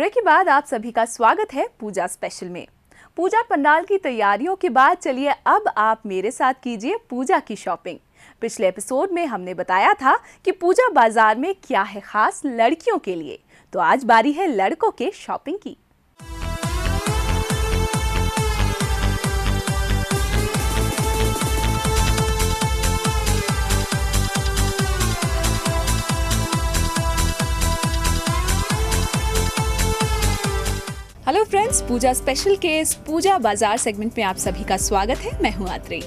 Break के बाद आप सभी का स्वागत है पूजा स्पेशल में। पूजा पंडाल की तैयारियों के बाद चलिए अब आप मेरे साथ कीजिए पूजा की शॉपिंग। पिछले एपिसोड में हमने बताया था कि पूजा बाजार में क्या है खास लड़कियों के लिए, तो आज बारी है लड़कों के शॉपिंग की। हेलो फ्रेंड्स, पूजा स्पेशल के इस पूजा बाजार सेगमेंट में आप सभी का स्वागत है। मैं हूं आत्री।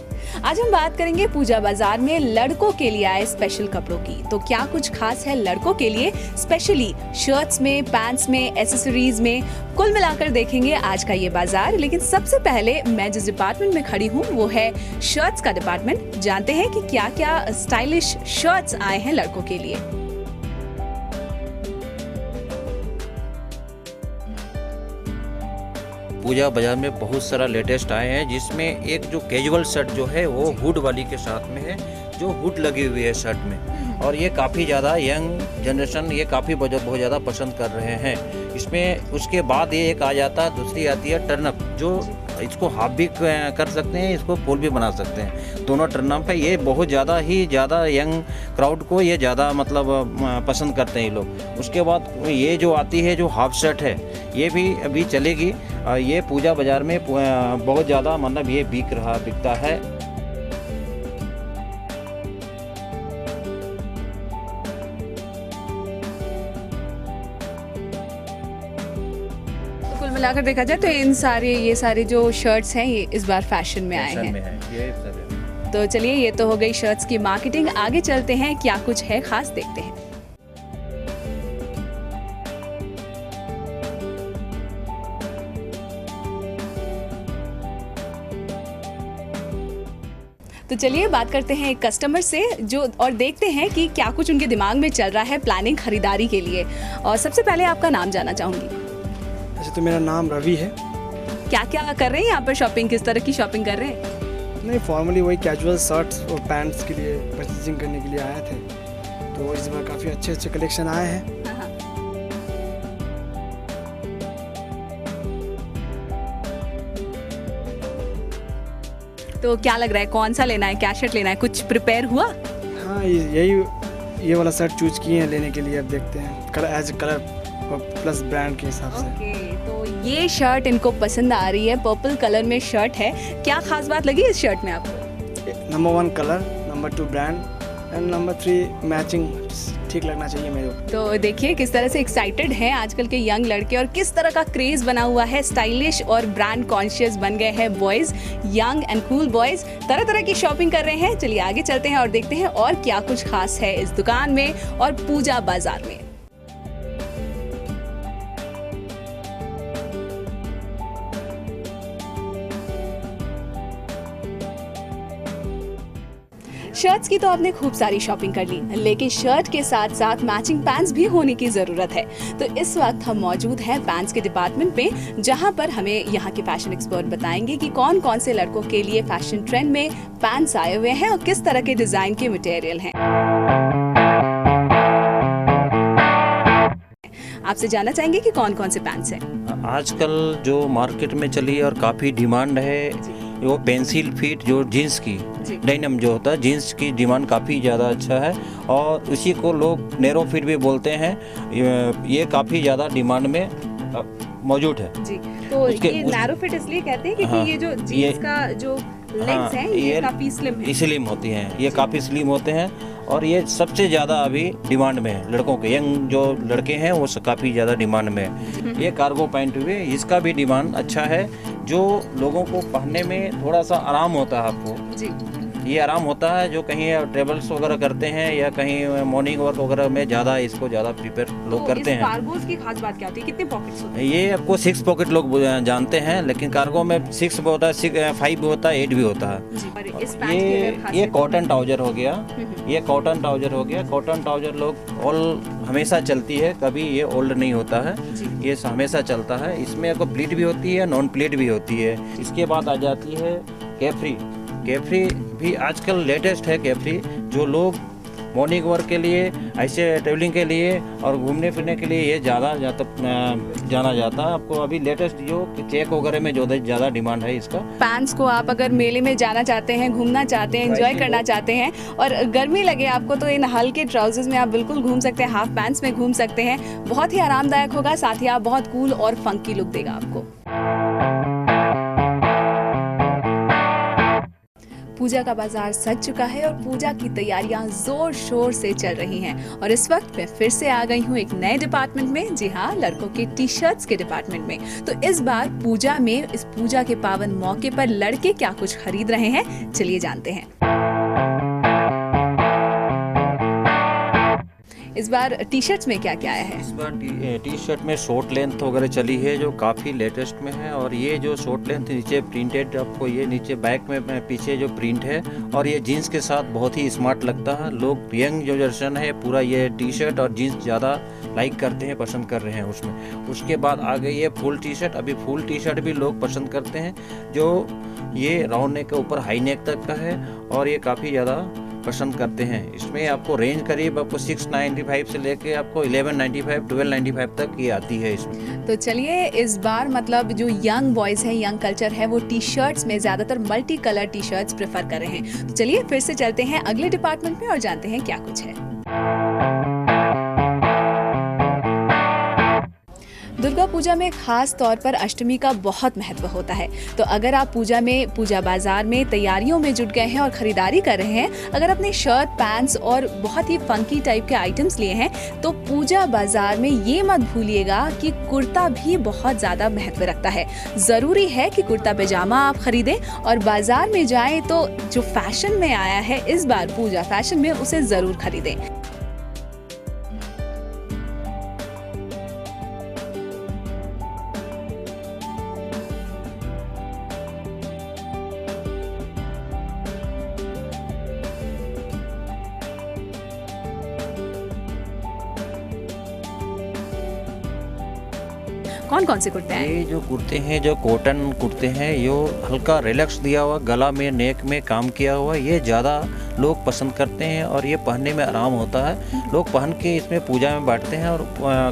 आज हम बात करेंगे पूजा बाजार में लड़कों के लिए आए स्पेशल कपड़ों की। तो क्या कुछ खास है लड़कों के लिए, स्पेशली शर्ट्स में, पैंट्स में, एसेसरीज में, कुल मिलाकर देखेंगे आज का ये बाजार। लेकिन सबसे पहले मैं जिस डिपार्टमेंट में खड़ी हूँ वो है शर्ट्स का डिपार्टमेंट। जानते हैं कि क्या क्या स्टाइलिश शर्ट्स आए हैं लड़कों के लिए। पूजा बाजार में बहुत सारा लेटेस्ट आए हैं, जिसमें एक जो कैजुअल शर्ट जो है वो हुड वाली के साथ में है, जो हुड लगी हुई है शर्ट में, और ये काफ़ी ज़्यादा यंग जनरेशन ये काफ़ी बहुत ज़्यादा पसंद कर रहे हैं। इसमें उसके बाद ये एक आ जाता है, दूसरी आती है टर्नअप, जो इसको हाफ भी कर सकते हैं, इसको फुल भी बना सकते हैं, दोनों टर्नअप है। ये बहुत ज़्यादा यंग क्राउड को ये ज़्यादा मतलब पसंद करते हैं ये लोग। उसके बाद ये जो आती है जो हाफ शर्ट है, ये भी अभी चलेगी। ये पूजा बाजार में बहुत ज़्यादा मतलब ये बिकता है। कुल मिलाकर देखा जाए तो ये सारे जो शर्ट्स हैं ये इस बार फैशन में आए हैं। तो चलिए, ये तो हो गई शर्ट्स की मार्केटिंग। आगे चलते हैं, क्या कुछ है खास देखते हैं। तो चलिए बात करते हैं एक कस्टमर से जो और देखते हैं कि क्या कुछ उनके दिमाग में चल रहा है प्लानिंग खरीदारी के लिए। और सबसे पहले आपका नाम जानना चाहूँगी। अच्छा, तो मेरा नाम रवि है। क्या क्या कर रहे हैं यहाँ पर शॉपिंग, किस तरह की शॉपिंग कर रहे हैं? नहीं, फॉर्मली वही कैजुअल शर्ट्स और पैंट्स के लिए परचेजिंग करने के लिए आए थे। तो इस बार काफ़ी अच्छे कलेक्शन आए हैं। तो क्या लग रहा है, कौन सा लेना है, क्या शर्ट लेना है, कुछ प्रिपेयर हुआ? हाँ, ये वाला शर्ट चूज किए हैं लेने के लिए। अब देखते हैं कलर प्लस ब्रांड के हिसाब से। तो ये शर्ट इनको पसंद आ रही है, पर्पल कलर में शर्ट है। क्या खास बात लगी इस शर्ट में आपको? Number 1 colour, number 2 brand and number 3 matching ठीक लगना चाहिए मेरे को। तो देखिए किस तरह से एक्साइटेड हैं आजकल के यंग लड़के और किस तरह का क्रेज बना हुआ है। स्टाइलिश और ब्रांड कॉन्शियस बन गए हैं boys, young and cool boys, तरह तरह की शॉपिंग कर रहे हैं। चलिए आगे चलते हैं और देखते हैं और क्या कुछ खास है इस दुकान में और पूजा बाजार में। शर्ट्स की तो आपने खूब सारी शॉपिंग कर ली, लेकिन शर्ट के साथ साथ मैचिंग पैंट्स भी होने की ज़रूरत है। तो इस वक्त हम मौजूद हैं पैंट्स के डिपार्टमेंट में, जहां पर हमें यहाँ के फैशन एक्सपर्ट बताएंगे कि कौन कौन से लड़कों के लिए फैशन ट्रेंड में पैंट्स आए हुए हैं और किस तरह के डिज़ाइन के मटेरियल हैं। आपसे जानना चाहेंगे कि कौन कौन से पैंट्स हैं। आजकल जो मार्केट में चली और काफ़ी डिमांड है वो पेंसिल फिट जो जीन्स की डेनिम जो होता है, जीन्स की डिमांड काफ़ी ज़्यादा अच्छा है, और उसी को लोग नैरो फिट भी बोलते हैं। ये काफ़ी ज़्यादा डिमांड में मौजूद है जी। तो ये नैरो फिट इसलिए कहते हैं क्योंकि ये जो जीन्स का जो लेग्स हैं ये काफ़ी स्लिम होती हैं, ये काफ़ी स्लिम होते हैं, और ये सबसे ज़्यादा अभी डिमांड में है। लड़कों के यंग जो लड़के हैं वो काफ़ी ज़्यादा डिमांड में है। ये कार्गो पैंट हुए, इसका भी डिमांड अच्छा है, जो लोगों को पहनने में थोड़ा सा आराम होता है। आपको जी ये आराम होता है, जो कहीं ट्रेवल्स वगैरह करते हैं या कहीं मॉर्निंग वर्क वगैरह में इसको ज़्यादा प्रिपेयर लोग करते हैं। कार्गोस की खास बात क्या होती है, कितने पॉकेट्स होते हैं? ये आपको 6 पॉकेट लोग जानते हैं, लेकिन कार्गो में 6 भी होता है, 5 भी होता है, 8 भी होता है। ये कॉटन ट्राउजर हो गया, ये कॉटन ट्राउजर हो गया। कॉटन ट्राउजर लोग हमेशा चलती है, कभी ये ओल्ड नहीं होता है, ये हमेशा चलता है। इसमें आपको प्लीट भी होती है, नॉन प्लीट भी होती है। इसके बाद आ जाती है कैफ्री। कैफ्री भी आजकल लेटेस्ट है। कैफ्री जो लोग मॉर्निंग वर्क के लिए, ऐसे ट्रेवलिंग के लिए और घूमने फिरने के लिए ये ज़्यादा जाना जाता है। आपको अभी लेटेस्ट जो चेक वगैरह में जो ज़्यादा डिमांड है इसका। पैंट्स को आप अगर मेले में जाना चाहते हैं, घूमना चाहते हैं, एंजॉय करना चाहते हैं और गर्मी लगे आपको, तो इन हल्के ट्राउजर्स में आप बिल्कुल घूम सकते हैं, हाफ पैंट्स में घूम सकते हैं। बहुत ही आरामदायक होगा, साथ ही आप बहुत कूल और फंकी लुक देगा आपको। पूजा का बाजार सज चुका है और पूजा की तैयारियां जोर शोर से चल रही हैं और इस वक्त मैं फिर से आ गई हूँ एक नए डिपार्टमेंट में। जी हाँ, लड़कों के टी शर्ट्स के डिपार्टमेंट में। तो इस बार पूजा में, इस पूजा के पावन मौके पर लड़के क्या कुछ खरीद रहे हैं, चलिए जानते हैं। इस बार टी शर्ट्स में क्या क्या आया है? इस बार टी शर्ट में शॉर्ट लेंथ वगैरह चली है जो काफ़ी लेटेस्ट में है। और ये जो शॉर्ट लेंथ नीचे प्रिंटेड, आपको ये नीचे बैक में पीछे जो प्रिंट है, और ये जीन्स के साथ बहुत ही स्मार्ट लगता है। लोग यंग जो जनरेशन है पूरा ये टी शर्ट और जीन्स ज़्यादा लाइक करते हैं, पसंद कर रहे हैं उसमें। उसके बाद आ गई ये फुल टी शर्ट। अभी फुल टी शर्ट भी लोग पसंद करते हैं, जो ये राउंड नेक के ऊपर हाई नेक तक का है और ये काफ़ी ज़्यादा पसंद करते हैं। इसमें आपको रेंज करीब आपको 695 से लेके आपको 1195, 1295 तक ये आती है इसमें। तो चलिए, इस बार मतलब जो यंग बॉयज़ हैं, यंग कल्चर है, वो टी शर्ट्स में ज़्यादातर multi colour T shirts prefer कर रहे हैं। तो चलिए फिर से चलते हैं अगले डिपार्टमेंट में और जानते हैं क्या कुछ है। दुर्गा पूजा में खास तौर पर अष्टमी का बहुत महत्व होता है। तो अगर आप पूजा बाजार में तैयारियों में जुट गए हैं और खरीदारी कर रहे हैं, अगर अपने शर्ट, पैंट्स और बहुत ही फंकी टाइप के आइटम्स लिए हैं, तो पूजा बाजार में ये मत भूलिएगा कि कुर्ता भी बहुत ज़्यादा महत्व रखता है। ज़रूरी है कि कुर्ता पैजामा आप खरीदें और बाजार में जाएं तो जो फैशन में आया है इस बार पूजा फैशन में, उसे ज़रूर खरीदें। कौन कौन से कुर्ते हैं? ये जो कुर्ते हैं, जो कॉटन कुर्ते हैं, यो हल्का रिलैक्स दिया हुआ, गला में, नेक में काम किया हुआ, ये ज़्यादा लोग पसंद करते हैं और ये पहनने में आराम होता है। लोग पहन के इसमें पूजा में बैठते हैं और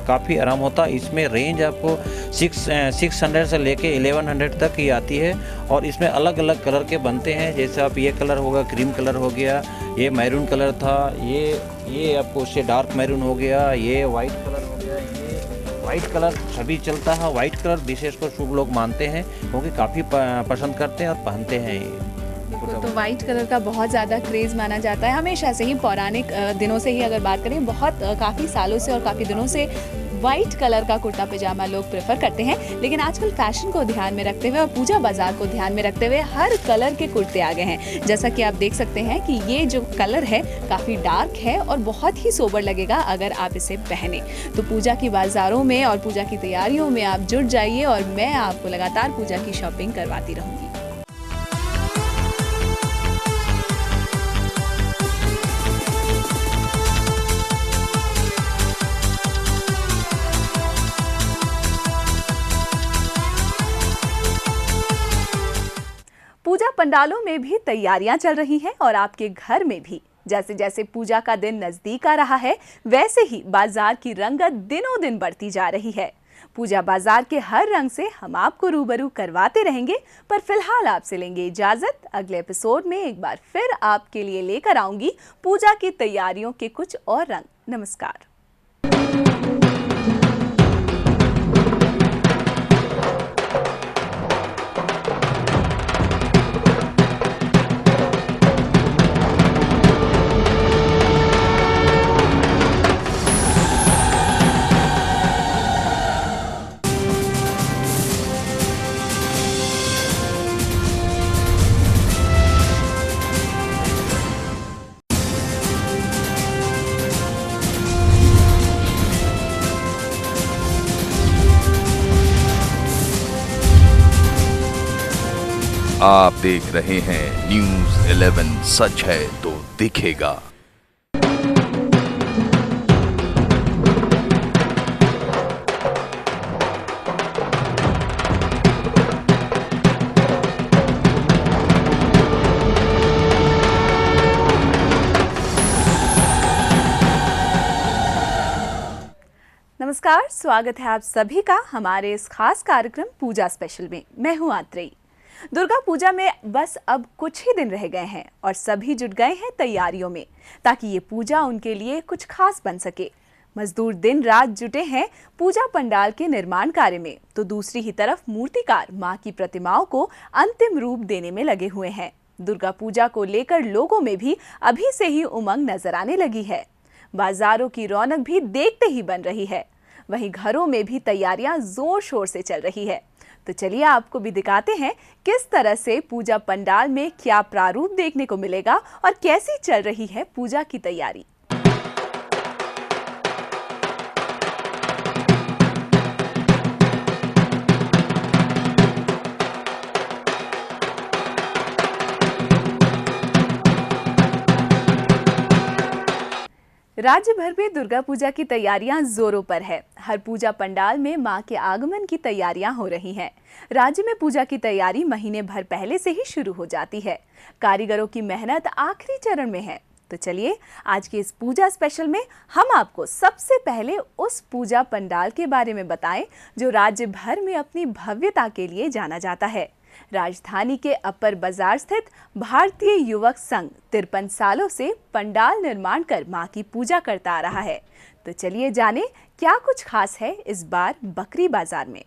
काफ़ी आराम होता है। इसमें रेंज आपको 600 से लेके 1100 तक ही आती है और इसमें अलग अलग कलर के बनते हैं। जैसे आप ये कलर होगा, क्रीम कलर हो गया, ये मैरून कलर था, ये आपको उससे डार्क मैरून हो गया, ये वाइट कलर हो गया। ये वाइट कलर सभी चलता है, वाइट कलर विशेष कर शुभ लोग मानते हैं क्योंकि काफ़ी पसंद करते हैं और पहनते हैं ये। तो वाइट कलर का बहुत ज़्यादा क्रेज़ माना जाता है हमेशा से ही, पौराणिक दिनों से ही अगर बात करें, बहुत काफ़ी सालों से और काफ़ी दिनों से वाइट कलर का कुर्ता पैजामा लोग प्रेफर करते हैं। लेकिन आजकल फैशन को ध्यान में रखते हुए और पूजा बाजार को ध्यान में रखते हुए हर कलर के कुर्ते आ गए हैं। जैसा कि आप देख सकते हैं कि ये जो कलर है काफ़ी डार्क है और बहुत ही सोबर लगेगा अगर आप इसे पहने। तो पूजा की बाजारों में और पूजा की तैयारियों में आप जुट जाइए और मैं आपको लगातार पूजा की शॉपिंग करवाती रहूँगी। पूजा पंडालों में भी तैयारियां चल रही हैं और आपके घर में भी। जैसे जैसे पूजा का दिन नजदीक आ रहा है, वैसे ही बाजार की रंगत दिनों दिन बढ़ती जा रही है। पूजा बाजार के हर रंग से हम आपको रूबरू करवाते रहेंगे, पर फिलहाल आपसे लेंगे इजाजत। अगले एपिसोड में एक बार फिर आपके लिए लेकर आऊंगी पूजा की तैयारियों के कुछ और रंग। नमस्कार। आप देख रहे हैं न्यूज़ 11, सच है तो दिखेगा। नमस्कार, स्वागत है आप सभी का हमारे इस खास कार्यक्रम पूजा स्पेशल में। मैं हूं आत्रेयी। दुर्गा पूजा में बस अब कुछ ही दिन रह गए हैं और सभी जुट गए हैं तैयारियों में ताकि ये पूजा उनके लिए कुछ खास बन सके। मजदूर दिन रात जुटे हैं पूजा पंडाल के निर्माण कार्य में, तो दूसरी ही तरफ मूर्तिकार मां की प्रतिमाओं को अंतिम रूप देने में लगे हुए हैं। दुर्गा पूजा को लेकर लोगों में भी अभी से ही उमंग नजर आने लगी है। बाजारों की रौनक भी देखते ही बन रही है, वहीं घरों में भी तैयारियां जोर शोर से चल रही है। तो चलिए आपको भी दिखाते हैं किस तरह से पूजा पंडाल में क्या प्रारूप देखने को मिलेगा और कैसी चल रही है पूजा की तैयारी। राज्य भर में दुर्गा पूजा की तैयारियां जोरों पर है। हर पूजा पंडाल में मां के आगमन की तैयारियां हो रही हैं। राज्य में पूजा की तैयारी महीने भर पहले से ही शुरू हो जाती है। कारीगरों की मेहनत आखिरी चरण में है। तो चलिए आज के इस पूजा स्पेशल में हम आपको सबसे पहले उस पूजा पंडाल के बारे में बताएं जो राज्य भर में अपनी भव्यता के लिए जाना जाता है। राजधानी के अपर बाजार स्थित भारतीय युवक संघ 53 सालों से पंडाल निर्माण कर मां की पूजा करता आ रहा है। तो चलिए जाने क्या कुछ खास है इस बार बकरी बाजार में।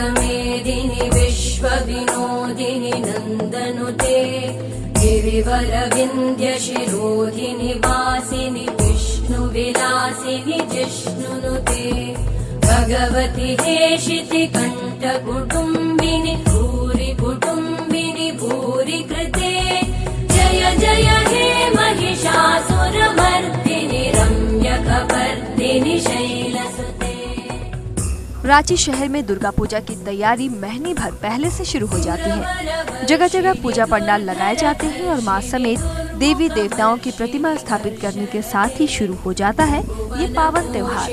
मेदिनि विश्वविनोदिनि नन्दनुते गिरिवरविन्द्यशिरोधिनि वासिनि विष्णुविलासिनि जिष्णुनुते भगवति हेशिति कण्ठकुटुम्बिनि भूरि कुटुम्बिनि भूरि कृते जय जय हे महिषासुरमर्दिनि रम्यकपर्दिनि शैलसुते। रांची शहर में दुर्गा पूजा की तैयारी महीने भर पहले से शुरू हो जाती है। जगह जगह पूजा पंडाल लगाए जाते हैं और मां समेत देवी देवताओं की प्रतिमा स्थापित करने के साथ ही शुरू हो जाता है ये पावन त्योहार।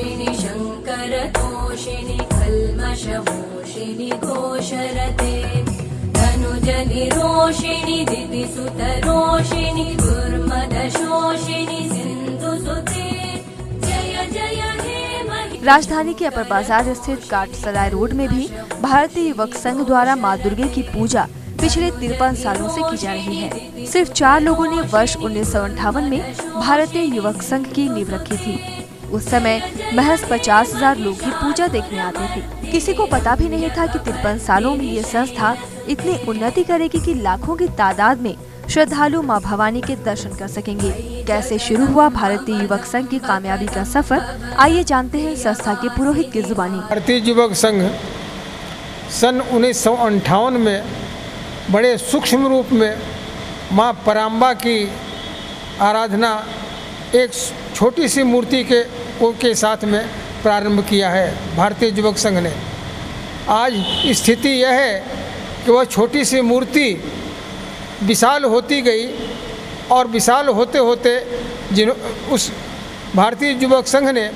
राजधानी के अपर बाजार स्थित काटसराय रोड में भी भारतीय युवक संघ द्वारा मां दुर्गे की पूजा पिछले 53 सालों से की जा रही है। सिर्फ 4 लोगों ने वर्ष 1958 में भारतीय युवक संघ की नींव रखी थी। उस समय महज 50,000 लोग ही पूजा देखने आते थे। किसी को पता भी नहीं था कि 53 सालों में ये संस्था इतनी उन्नति करेगी कि लाखों की तादाद में श्रद्धालु मां भवानी के दर्शन कर सकेंगे। कैसे शुरू हुआ भारतीय युवक संघ की कामयाबी का सफर, आइए जानते हैं संस्था के पुरोहित की जुबानी। भारतीय युवक संघ सन 1958 में बड़े सूक्ष्म रूप में मां पराम्बा की आराधना एक छोटी सी मूर्ति के साथ में प्रारंभ किया है भारतीय युवक संघ ने। आज स्थिति यह है कि वह छोटी सी मूर्ति विशाल होती गई और विशाल होते होते उस भारतीय युवक संघ ने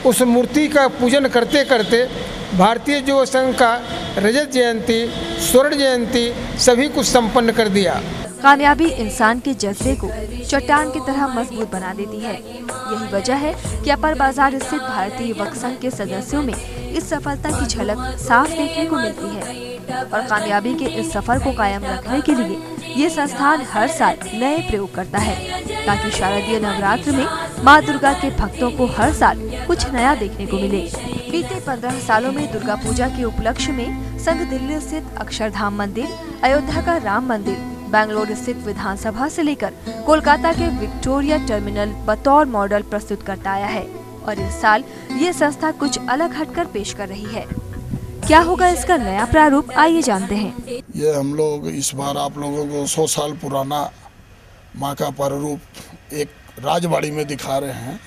उस मूर्ति का पूजन करते करते भारतीय युवक संघ का रजत जयंती, स्वर्ण जयंती सभी कुछ संपन्न कर दिया। कामयाबी इंसान के जज्बे को चट्टान की तरह मजबूत बना देती है। यही वजह है कि अपर बाजार स्थित भारतीय युवक संघ के सदस्यों में इस सफलता की झलक साफ देखने को मिलती है और कामयाबी के इस सफर को कायम रखने के लिए ये संस्थान हर साल नए प्रयोग करता है ताकि शारदीय नवरात्र में मां दुर्गा के भक्तों को हर साल कुछ नया देखने को मिले। बीते 15 सालों में दुर्गा पूजा के उपलक्ष्य में संघ दिल्ली स्थित अक्षरधाम मंदिर, अयोध्या का राम मंदिर, बेंगलोर स्थित विधानसभा से लेकर कोलकाता के विक्टोरिया टर्मिनल बतौर मॉडल प्रस्तुत करता आया है और इस साल ये संस्था कुछ अलग हटकर पेश कर रही है। क्या होगा इसका नया प्रारूप, आइए जानते हैं। ये हम लोग इस बार आप लोगों को 100 साल पुराना माँ का प्रारूप एक राजबाड़ी में दिखा रहे हैं,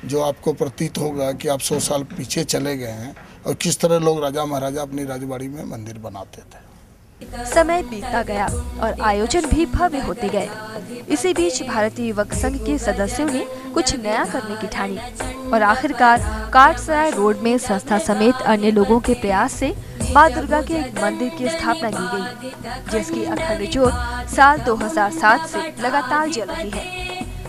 जो आपको प्रतीत होगा कि आप 100 साल पीछे चले गए हैं और किस तरह लोग राजा महाराजा अपनी राजबाड़ी में मंदिर बनाते थे। समय बीतता गया और आयोजन भी भव्य होते गए। इसी बीच भारतीय युवक संघ के सदस्यों ने कुछ नया करने की ठानी और आखिरकार काटसराय रोड में संस्था समेत अन्य लोगों के प्रयास से मां दुर्गा के एक मंदिर की स्थापना की गई, जिसकी अखंड ज्योत साल 2007 से लगातार जल रही है।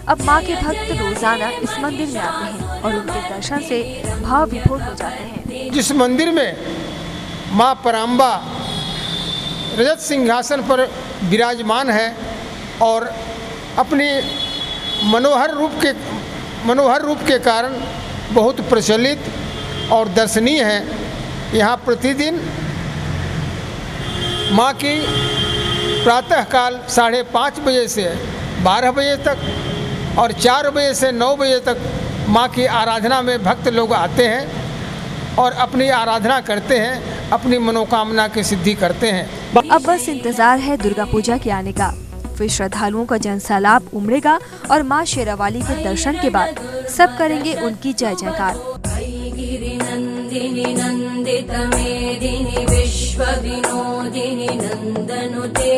अब मां के भक्त रोजाना इस मंदिर में आते हैं और उनके दर्शन से भाव विभोर हो जाते हैं। जिस मंदिर में मां पराम्बा रजत सिंहासन पर विराजमान है और अपनी मनोहर रूप के कारण बहुत प्रचलित और दर्शनीय है, यहाँ प्रतिदिन माँ की प्रातःकाल 5:30 बजे से 12 बजे तक और 4 बजे से 9 बजे तक माँ की आराधना में भक्त लोग आते हैं और अपनी आराधना करते हैं, अपनी मनोकामना की सिद्धि करते हैं। अब बस इंतजार है दुर्गा पूजा के आने का। फिर श्रद्धालुओं का जनसैलाब उमड़ेगा और माँ शेरावाली के दर्शन के बाद सब करेंगे उनकी जय जयकार। नंदिनी नंदित मेदिनी विश्व विनोदिनी नंदनुते।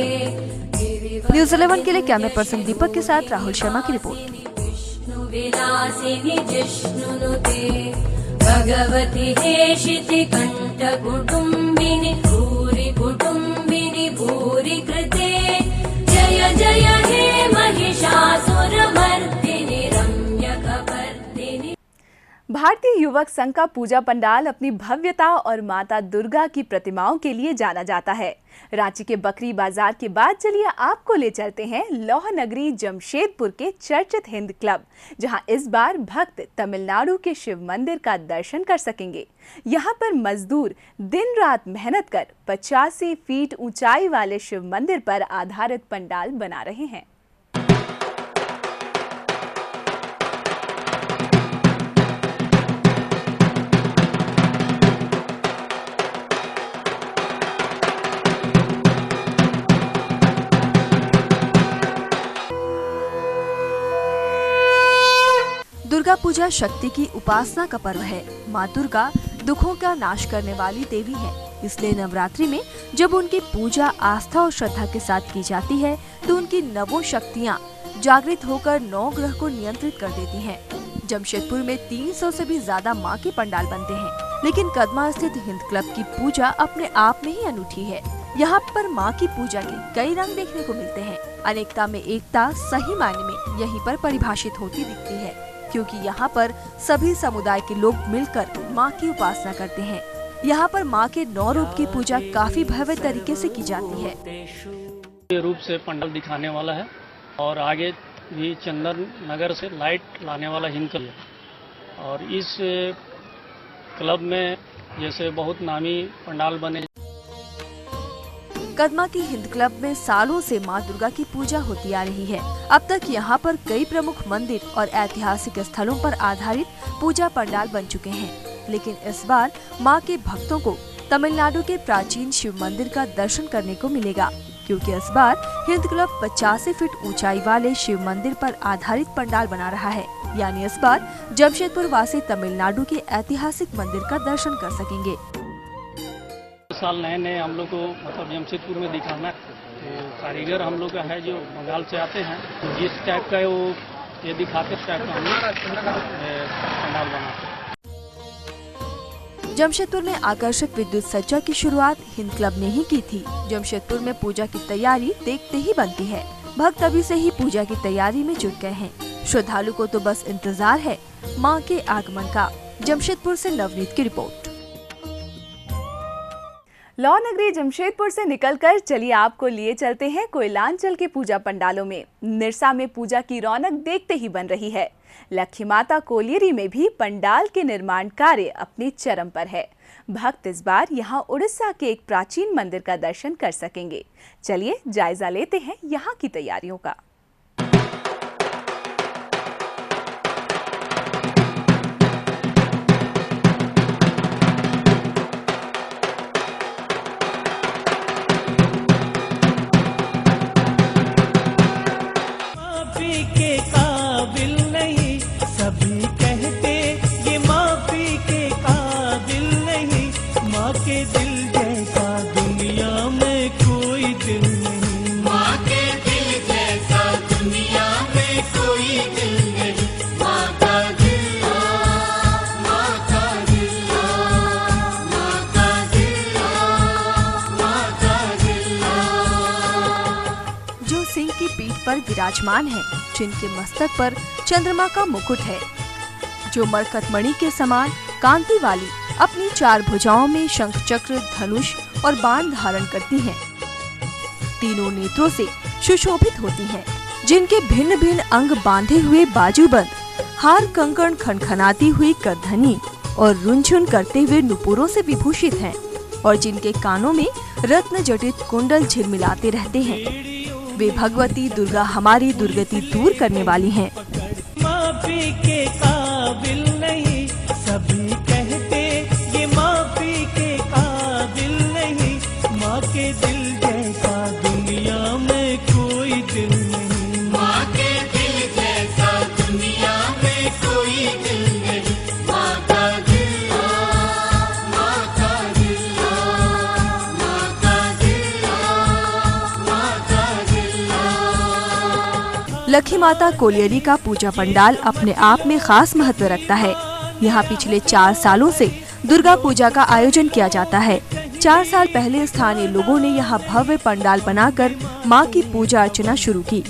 न्यूज़ 11 के लिए कैमरा पर्सन दीपक के साथ राहुल शर्मा की रिपोर्ट। विष्णु विलासिनी जिष्णुनुते भगवती हेशिति कंठ कुटुंबिनी भूरि कुटुंबिनी भूरि कृते जय जय हे महिषासुरमर्दिनी रम्यकपर्दिनी। भारतीय युवक संघ का पूजा पंडाल अपनी भव्यता और माता दुर्गा की प्रतिमाओं के लिए जाना जाता है। रांची के बकरी बाजार के बाद चलिए आपको ले चलते हैं लौह नगरी जमशेदपुर के चर्चित हिंद क्लब, जहां इस बार भक्त तमिलनाडु के शिव मंदिर का दर्शन कर सकेंगे। यहां पर मजदूर दिन रात मेहनत कर 85 फीट ऊंचाई वाले शिव मंदिर पर आधारित पंडाल बना रहे हैं। दुर्गा पूजा शक्ति की उपासना का पर्व है। माँ दुर्गा दुखों का नाश करने वाली देवी है, इसलिए नवरात्रि में जब उनकी पूजा आस्था और श्रद्धा के साथ की जाती है तो उनकी नवों शक्तियाँ जागृत होकर 9 ग्रह को नियंत्रित कर देती हैं। जमशेदपुर में 300 से भी ज्यादा माँ के पंडाल बनते हैं, लेकिन कदमा स्थित हिंद क्लब की पूजा अपने आप में ही अनूठी है। यहाँ पर माँ की पूजा के कई रंग देखने को मिलते हैं। अनेकता में एकता सही मायने में यहीं पर परिभाषित होती दिखती है, क्योंकि यहाँ पर सभी समुदाय के लोग मिलकर माँ की उपासना करते हैं। यहाँ पर माँ के 9 रूप की पूजा काफी भव्य तरीके से की जाती है। ये रूप से पंडाल दिखाने वाला है और आगे भी चंदन नगर से लाइट लाने वाला हिंद क्लब है। और इस क्लब में जैसे बहुत नामी पंडाल बने। कदमा की हिंद क्लब में सालों से मां दुर्गा की पूजा होती आ रही है। अब तक यहां पर कई प्रमुख मंदिर और ऐतिहासिक स्थलों पर आधारित पूजा पंडाल बन चुके हैं, लेकिन इस बार मां के भक्तों को तमिलनाडु के प्राचीन शिव मंदिर का दर्शन करने को मिलेगा, क्योंकि इस बार हिंद क्लब 85 फीट ऊंचाई वाले शिव मंदिर पर आधारित पंडाल बना रहा है। यानी इस बार जमशेदपुर वासी तमिलनाडु के ऐतिहासिक मंदिर का दर्शन कर सकेंगे। साल नए हम लोग को मतलब जमशेदपुर में दिखाना, तो कारीगर हम लोग का है जो बंगाल से आते हैं, तो जिस टाइप का वो ये दिखाते टाइप का हम लोग पंडाल बनाते हैं। जमशेदपुर में आकर्षक विद्युत सज्जा की शुरुआत हिंद क्लब ने ही की थी। जमशेदपुर में पूजा की तैयारी देखते ही बनती है। भक्त अभी से ही पूजा की तैयारी में जुट गए हैं। श्रद्धालु को तो बस इंतजार है मां के आगमन का। जमशेदपुर से नवनीत की रिपोर्ट। लौह नगरी जमशेदपुर से निकलकर चलिए आपको लिए चलते हैं कोयलांचल के पूजा पंडालों में। निरसा में पूजा की रौनक देखते ही बन रही है। लक्ष्मी माता कोलियरी में भी पंडाल के निर्माण कार्य अपने चरम पर है। भक्त इस बार यहां उड़ीसा के एक प्राचीन मंदिर का दर्शन कर सकेंगे। चलिए जायजा लेते हैं यहां की तैयारियों का। माँ विराजमान हैं, जिनके मस्तक पर चंद्रमा का मुकुट है, जो मरकतमणि के समान कांति वाली अपनी 4 भुजाओं में शंख चक्र, धनुष और बाण धारण करती हैं। तीनों नेत्रों से सुशोभित होती हैं, जिनके भिन्न भिन्न अंग बांधे हुए बाजूबंद, हार कंकण खनखनाती हुई करधनी और रुनझुन करते हुए नुपुरों से विभूषित हैं, और जिनके कानों में रत्न जटित कुंडल झिलमिलाते रहते हैं। वे भगवती दुर्गा हमारी दुर्गति दूर करने वाली हैं। माफी के काबिल नहीं, सभी कहते ये माफी के काबिल नहीं। माँ के दिल जैसा दुनिया में कोई दिल नहीं। माँ के दिल जैसा दुनिया में कोई दिल नहीं। माँ का दिल, माँ का दिल, माँ का दिल, माँ का दिल। लखी माता कोलियरी का पूजा पंडाल अपने आप में खास महत्व रखता है। यहाँ पिछले 4 सालों से दुर्गा पूजा का आयोजन किया जाता है। 4 साल पहले स्थानीय लोगों ने यहाँ भव्य पंडाल बनाकर माँ की पूजा अर्चना शुरू की।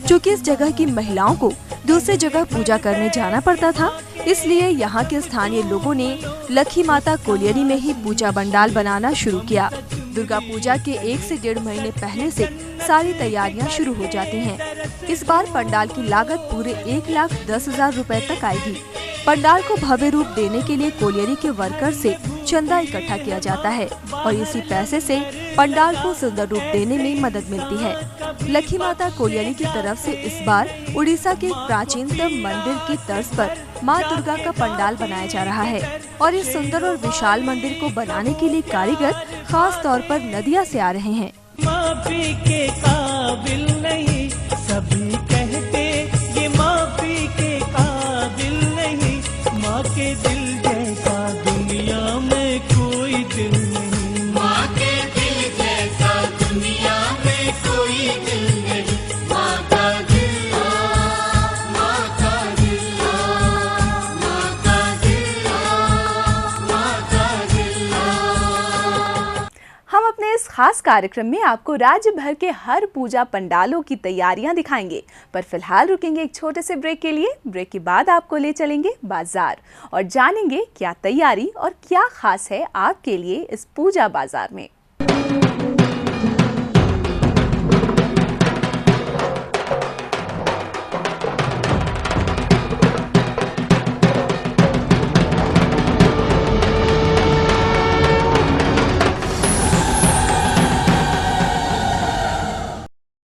चूँकि इस जगह की महिलाओं को दूसरी जगह पूजा करने जाना पड़ता था, इसलिए यहाँ के स्थानीय लोगों ने लखी माता कोलियरी में ही पूजा पंडाल बनाना शुरू किया। दुर्गा पूजा के 1 से 1.5 महीने पहले से सारी तैयारियां शुरू हो जाती हैं। इस बार पंडाल की लागत पूरे 1,10,000 रुपए तक आएगी। पंडाल को भव्य रूप देने के लिए कोलियरी के वर्कर से चंदा इकट्ठा किया जाता है और इसी पैसे से पंडाल को सुंदर रूप देने में मदद मिलती है। लखी माता कोलियरी की तरफ से इस बार उड़ीसा के प्राचीनतम मंदिर की तर्ज पर माँ दुर्गा का पंडाल बनाया जा रहा है और इस सुंदर और विशाल मंदिर को बनाने के लिए कारीगर खास तौर पर नदिया से आ रहे हैं। माफी के काबिल नहीं, सभी कहते ये माफी के काबिल नहीं। माँ के दिल जैसा दुनिया में कोई दिल नहीं। माँ के दिल जैसा दुनिया में कोई दिल नहीं। माँ का दिल, माँ का दिल, माँ का दिल, माँ का दिल। हम अपने इस खास कार्यक्रम में आपको राज्य भर के हर पूजा पंडालों की तैयारियां दिखाएंगे, पर फिलहाल रुकेंगे एक छोटे से ब्रेक के लिए। ब्रेक के बाद आपको ले चलेंगे बाजार और जानेंगे क्या तैयारी और क्या खास है आपके लिए इस पूजा बाजार में।